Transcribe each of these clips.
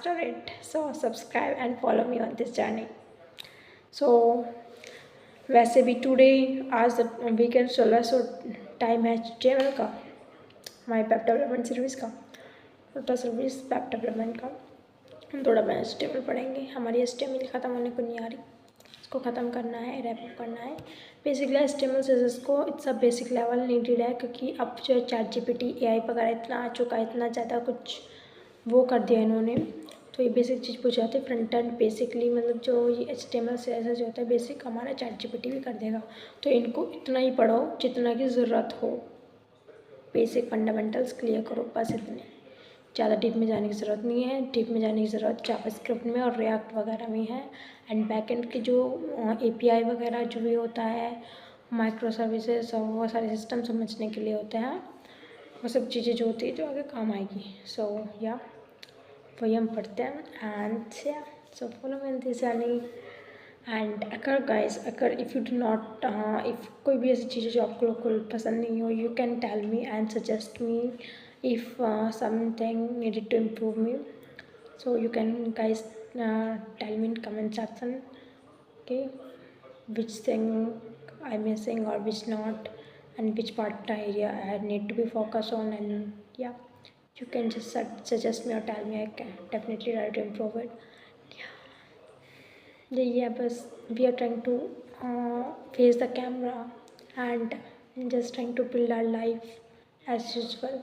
It. So subscribe and follow me on this journey. So वैसे भी today आज weekend चल रहा है, सो टाइम है HTML का, हमारी वेब डेवलपमेंट सर्विस का, टोटल सर्विस वेब डेवलपमेंट का। हम थोड़ा मैं HTML पढ़ेंगे। हमारी HTML ख़त्म होने को नहीं आ रही, इसको ख़त्म करना है, रैप अप करना है। बेसिकली HTML CSS को it's a basic level needed है, क्योंकि अब जो ChatGPT AI वगैरह इतना आ चुका है, इतना ज़्यादा कुछ वो कर दिया इन्होंने, तो ये बेसिक चीज़ पूछ जाते हैं। फ्रंट एंड बेसिकली मतलब जो ये HTML CSS जो होता है बेसिक, हमारा ChatGPT भी कर देगा। तो इनको इतना ही पढ़ो जितना की ज़रूरत हो, बेसिक फंडामेंटल्स क्लियर करो, बस इतने। ज़्यादा डीप में जाने की ज़रूरत नहीं है। डीप में जाने की ज़रूरत जावास्क्रिप्ट में और रिएक्ट वगैरह में है। एंड बैकएंड की जो API वगैरह जो भी होता है, माइक्रो सर्विसेज और वो सारे सिस्टम समझने के लिए होते हैं, वो सब चीज़ें जो होती है जो आगे काम आएगी। सो या वही हम पढ़ते हैं। And so follow me in this journey. And अगर गाइस, अगर if you do not, if कोई भी ऐसी चीज़ें जो आपको बिल्कुल पसंद नहीं हो, you can tell me and suggest me if something needed to improve me. So you can guys tell me in comment section, okay, which thing I'm missing or which not, and which part area I need to be focused on. And yeah, you can just suggest me or tell me, I can definitely try to improve it. Yeah, but we are trying to face the camera and just trying to build our life as usual.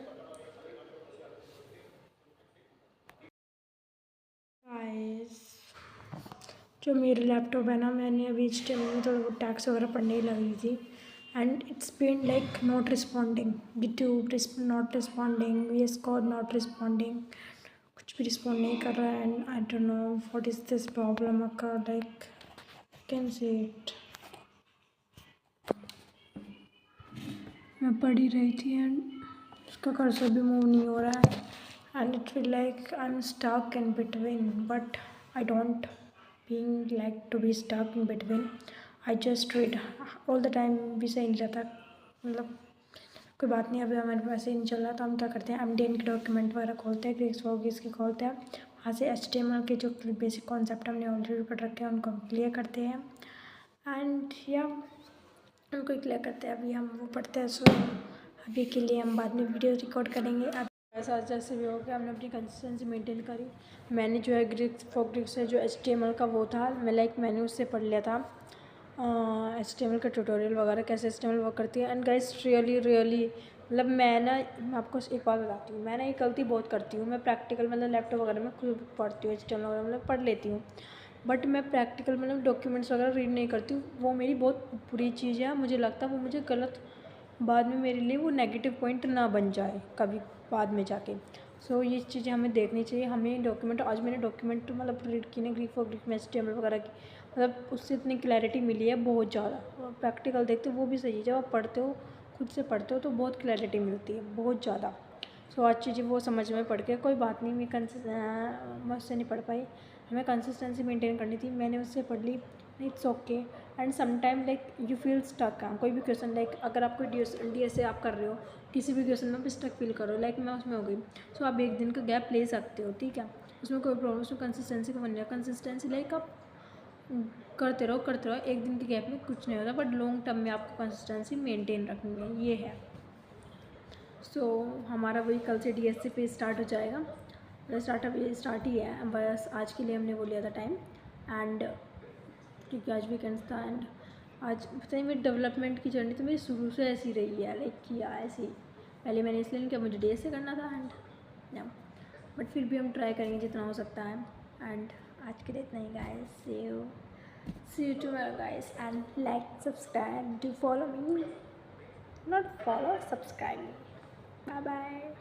Guys, जो मेरे laptop है ना, मैंने अभी HTML में थोड़ा बहुत tax वगैरह पढ़ने ही लगी थी, and it's been like not responding, YouTube not responding, VS Code not responding, कुछ भी रिस्पॉन्ड नहीं कर रहा है। And I don't know what is this problem occur, like can see it. मैं पढ़ ही रही थी एंड उसका कर्सर भी मूव नहीं हो रहा है, and it feel like I am stuck in between, but I don't being like to be stuck in between. I just read all the time, भी सही नहीं रहता, मतलब कोई बात नहीं। अभी हमारे पास ही नहीं चल रहा, तो हम क्या करते हैं, MDN के डॉक्यूमेंट वगैरह खोलते हैं, ग्रीक्स वॉगिस के खोलते हैं, वहाँ से HTML के जो बेसिक कॉन्सेप्ट हमने ऑलरेडी पढ़ रखे हैं उनको हम क्लियर करते हैं। एंड या उनको क्लियर करते हैं, अभी हम वो पढ़ते हैं। सो अभी के लिए हम बाद में वीडियो रिकॉर्ड करेंगे। अब ऐसा जैसे भी हो गया, हमने अपनी कंसिस्टेंसी मेंटेन करी। मैंने जो है ग्रीक्स से जो HTML का वो था, मैंने उससे पढ़ लिया था HTML का ट्यूटोरियल वगैरह, कैसे HTML वर्क करती है। एंड गाइस रियली मतलब मैं आपको एक बात बताती हूँ, मैं ना ये गलती बहुत करती हूँ। मैं प्रैक्टिकल मतलब लैपटॉप वगैरह में खुद पढ़ती हूँ, HTML वगैरह मतलब पढ़ लेती हूँ, बट मैं प्रैक्टिकल मतलब डॉक्यूमेंट्स वगैरह रीड नहीं करती हूँ। वो मेरी बहुत बुरी चीज़ है, मुझे लगता है वो मुझे गलत, बाद में मेरे लिए वो नेगेटिव पॉइंट ना बन जाए कभी बाद में जाके। सो ये चीज़ें हमें देखनी चाहिए। हमें डॉक्यूमेंट, आज मैंने डॉक्यूमेंट मतलब रीड की ना, ग्रीक फॉर ग्रीक में HTML वगैरह की, मतलब उससे इतनी क्लैरिटी मिली है बहुत ज़्यादा। प्रैक्टिकल देखते हो वो भी सही है, जब आप पढ़ते हो, खुद से पढ़ते हो, तो बहुत क्लैरिटी मिलती है बहुत ज़्यादा। सो आज चीज़ें वो समझ में पड़ के, कोई बात नहीं, मैं उससे नहीं पढ़ पाई, हमें कंसिस्टेंसी मेंटेन करनी थी, मैंने उससे पढ़ ली, it's okay. And sometime like you feel stuck, कोई भी क्वेश्चन, लाइक अगर आप कोई DSA आप कर रहे हो, किसी भी क्वेश्चन में भी स्टक फील करो, लाइक मैं उसमें हो गई, सो आप एक दिन का गैप ले सकते हो, ठीक है, उसमें कोई प्रॉब्लम, उसमें कंसिस्टेंसी का बन जाए। कंसिस्टेंसी लाइक आप करते रहो, एक दिन के गैप में कुछ नहीं होता, बट लॉन्ग टर्म में आपको कंसिस्टेंसी मेंटेन रखनी है, ये है। सो हमारा वही कल से DSA पे स्टार्ट हो जाएगा, स्टार्ट ही है, बस आज के लिए हमने वो लिया था टाइम, एंड क्योंकि आज वीकेंड था। एंड आज पता नहीं, मेरी डेवलपमेंट की जर्नी तो मेरी शुरू से ऐसी रही है, लाइक किया ऐसी, पहले मैंने इसलिए नहीं किया, मुझे DSA करना था, एंड बट फिर भी हम ट्राई करेंगे जितना हो सकता है। एंड आज के लिए इतना ही guys, see you tomorrow guys, and like subscribe, do follow me, not follow, subscribe me, bye bye.